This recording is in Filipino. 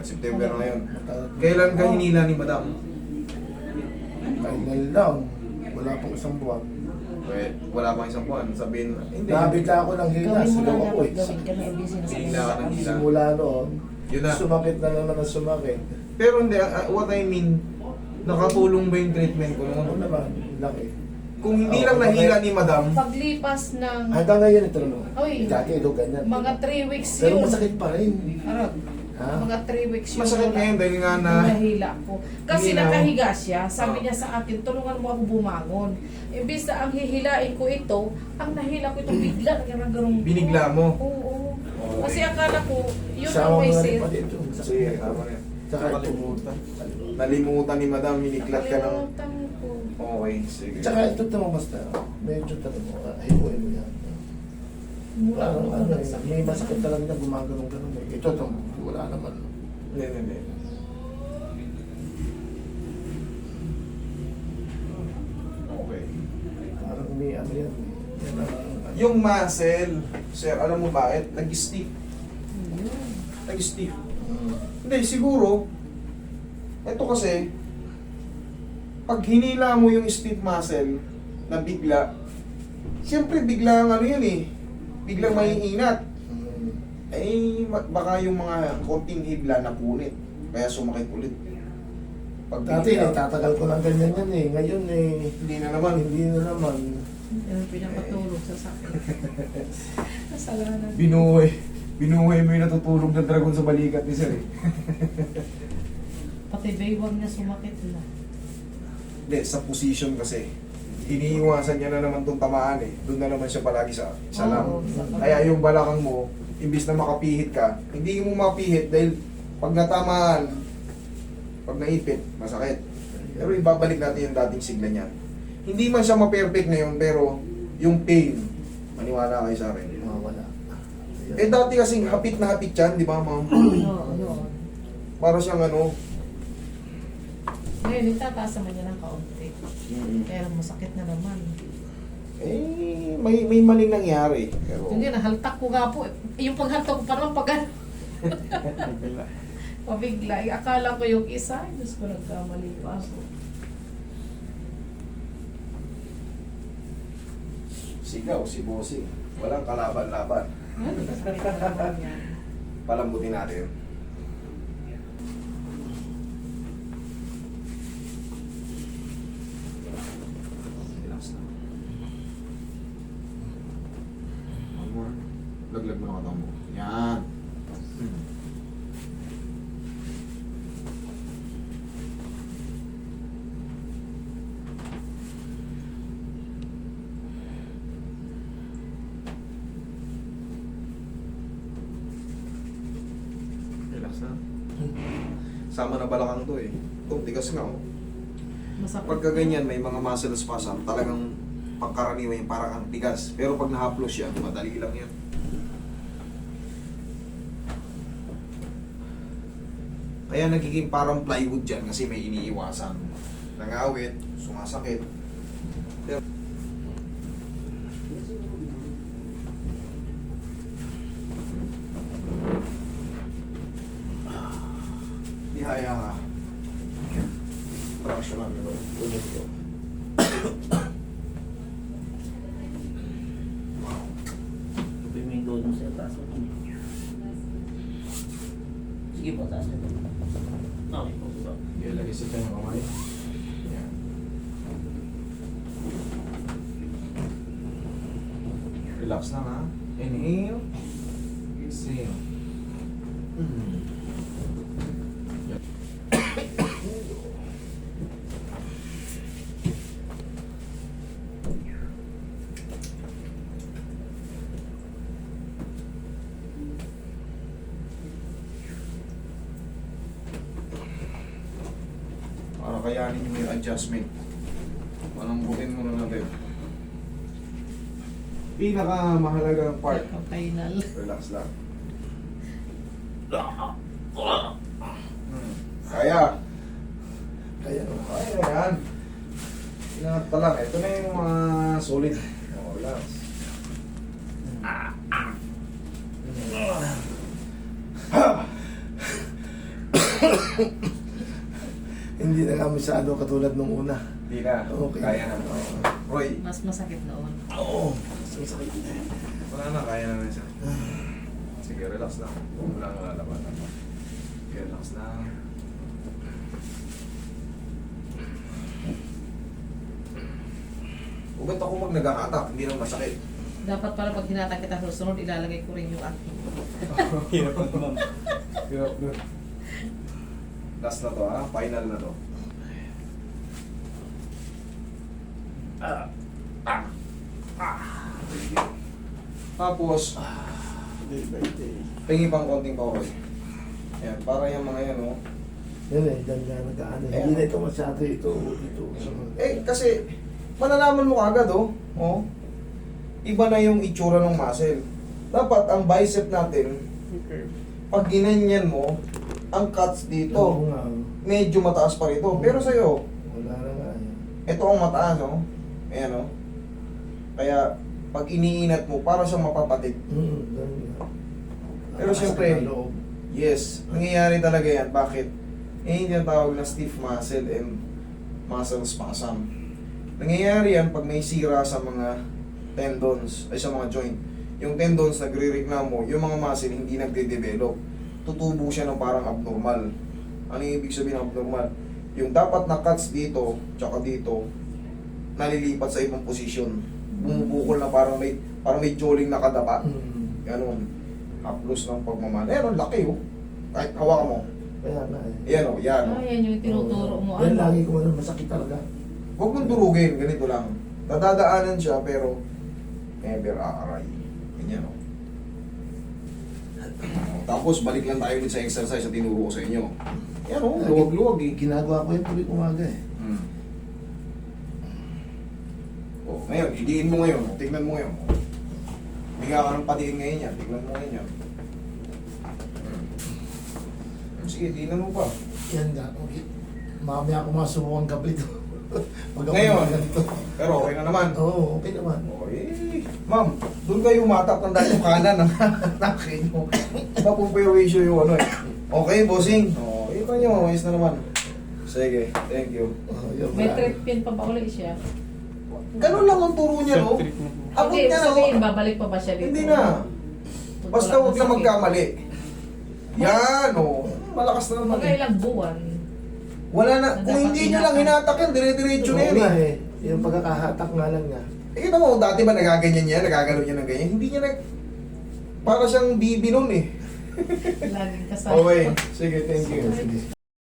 September na ngayon. Kailan ka hinila ni Madam? Final lang. Wala pang isang buwan. Wala pang isang buwan. Sabihin, hindi. Nabigla ako ng hila. Gawin mo Sigaw lang ako dapat eh. gawin ka na busy na sa Hila ka ng hila. Simula noon, Yun na. sumakit na naman ang sumakit. Pero hindi, what I mean, nakatulong ba yung treatment ko Ano noon? naman, laki. Kung hindi lang nahila ni Madam, paglipas ng Hanggang ngayon ito naman. Oy. Dati ito ganyan. mga 3 weeks Pero yun. masakit pa rin. Arag, Ha? mga 3 weeks yun. masakit wala. ngayon dahil nga na Nahila ko. Kasi Hindi na- nakahiga siya, sabi Ah. niya sa akin, tulungan mo ako bumangon. Imbis na ang hihilain ko ito, ang nahila ko ito bigla, ganun. Binigla mo? Oo. Okay. Kasi akala ko, yun ang Sama may mo na rin sense. pa dito. Sige, tama na yan. Saka ito. Nakalimutan. Nalimutan ni Madam, hiniklat ka ng... Nakalimutan ko. Okay, sige. Tsaka ito naman basta, medyo talaga mo, hipuin mo yan. Mula Parang ako ano eh, nagsakit. may masakit talaga na gumaganong-ganon eh. Ito, wala naman. Hindi. Okay. Parang may ano yan. Yan ang- Yung muscle, sir, alam mo bakit? Nag-stiff. Ayun. Nag-stiff. Hindi, siguro, ito kasi, pag hinila mo yung stiff muscle na bigla, siyempre biglang ano yan eh, biglang maiinat. Mm. Eh, baka yung mga konting hibla na punit, kaya sumakit ulit. Pag Dati, bigla, tatagal ko ng ganyan yan eh. Ngayon eh, hindi na naman. hindi na naman. Yan ang pinakatulog sa sakit. Kasalanan. Binuhay mo yung natutulog na dragon sa balikat ni sir eh. Pati baywang niya sumakit na. Hindi, sa position kasi. Iniiwasan niya na naman itong tamaan eh. Doon na naman siya palagi sa lang. Oo, sa lang. Kaya yung balakang mo, imbis na makapihit ka, hindi mo mapihit dahil pag natamaan, pag naipit, masakit. Pero ibabalik natin yung dating sigla niya. Hindi man siya ma-perfect ngayon, pero yung pain, maniwala kayo sa akin. Mawala. Eh dati kasing hapit na hapit yan, di ba ma'am? Oo, yun. Para siyang ano, Ngayon, itataas naman niya ng kaunti. Pero masakit na naman. eh, may maling nangyari. Pero, Hindi, nahaltak ko nga po. Yung paghaltak ko parang pag pabigla. Akala ko yung isa. Diyos ko, nagkamali pa ako. sigaw, si bossing. Walang kalaban-laban. Ano, masakit na naman yan. Palambutin natin. Relax na. One more. Laglag mo na katawan mo. Yan. Relax na. Sama na balakang to eh. Ito, tigas nga oh. Masakit. Pagka ganyan, may mga muscle spasm, talagang pagkaraniwan yung parang ang tigas. Pero pag nahaplos yan, madali lang yan. Kaya nagiging parang plywood yan kasi may iniiwasan. Nangawit, sumasakit. Pero, ihaya nga. Traction lang ito. Tulad ko. Ito yung may doon sa taas mo. Sige po, taas na po. Okay po, po. Okay, lagi sa tayo kamay. Yan. Relax lang ha. Inhale. Exhale. Para kayanin mo yung adjustment. Malambutin mo na natin. Pinakamahalagang part. Ang final. Relax lang. Kaya. Kaya no. Kaya na yan. Ingat pa lang. Ito na yung mga solid. Oh, relax. Hindi na nga masyado katulad nung una. Hindi na. Okay. Kaya na. Roy, Mas masakit noon. Oo. Sakit na. wala na. Kaya na siya. Sige, relax lang. Wala nang lalaban. Relax lang. Ugat ako pag nag-a-attack, hindi nang masakit. Dapat pala pag hinata kita susunod, ilalagay ko rin yung aking. Hirap na ma'am. Hirap nun. Last na to ha, final na to. Sige. Tapos, Day by day. pingi pang konting power. Ayan, para yung mga yan, oh. Yan eh, dyan nga nag-ano. Hindi na ito masyado ito. Kasi, malalaman mo kagad, oh. Oh. Iba na yung itsura ng muscle. Dapat, ang bicep natin, pag ginanyan mo, ang cuts dito, Oo nga. medyo mataas pa rito. Pero sa'yo, Wala na nga eh. ito ang mataas, oh. Ayan, oh. Kaya, pag iniinat mo, para siyang mapapatid. Ganun nga. Pero siyempre, Nakasakit na loob. yes, nangyayari talaga yan. Bakit? Yung tinatawag na stiff muscle and muscle spasm. Nangyayari yan pag may sira sa mga tendons, ay sa mga joint. Yung tendons nagre-reklamo, yung mga muscle hindi nagde-develop. Tutubo siya ng parang abnormal. Ano yung ibig sabihin ng abnormal? Yung dapat na cuts dito, tsaka dito, nalilipat sa ibang posisyon. Bumubukol na parang may joling na kadapa. Ganon. Haplos ng pagmamahal. Ayan, ang laki oh. Kahit hawakan mo. Kaya na eh. Ayan oh, yan oh. Ah, yan yung tinuturo mo. Yan Ano? lagi ko man masakit talaga. Huwag mong durugin, ganito lang. Nadadaanan siya pero never aaray. Ganyan oh. Tapos balik lang tayo ulit sa exercise na tinuro ko sa inyo. Yan oh, luwag-luwag eh. Ginagawa ko yan tuwing umaga eh. Oh, ngayon, idiin mo ngayon. Tignan mo ngayon. Bigyan ka ng patiin ngayon yan. Tignan mo ngayon yan. Sige, tignan mo pa. Yan nga. Okay. Mamaya ako masubukan gabi ito. Pag ako Ngayon. ganito. Pero okay na naman. Oo, okay naman. Okay. Ma'am, doon kayo umatap ng dahil yung kanan ng atake nyo. Mapumpay ratio yung ano eh. Okay, bossing. Oh, iba nyo. Ayos na naman. Sige, thank you. Oh, yun, May wala. treatment pa ba ulit siya? Ganun lang ang turo niya, no? Abot Hindi, niya na, sabihin, no? babalik pa ba siya dito? Hindi na. Basta huwag na magkamali. Yan, oh. Malakas na naman. Mga ilang buwan. Wala na. Kung Dapat hindi nyo lang hinatak yan, dire-diretso na Oo yan nga eh. eh. Yung pagkakahatak nga lang niya. Eh, kita mo, dati ba nagaganyan niya? Nagagalaw niya ng ganyan? Hindi niya nag... Para siyang bibi nun eh. Laging kasama. Okay. Sige, thank you. Sige.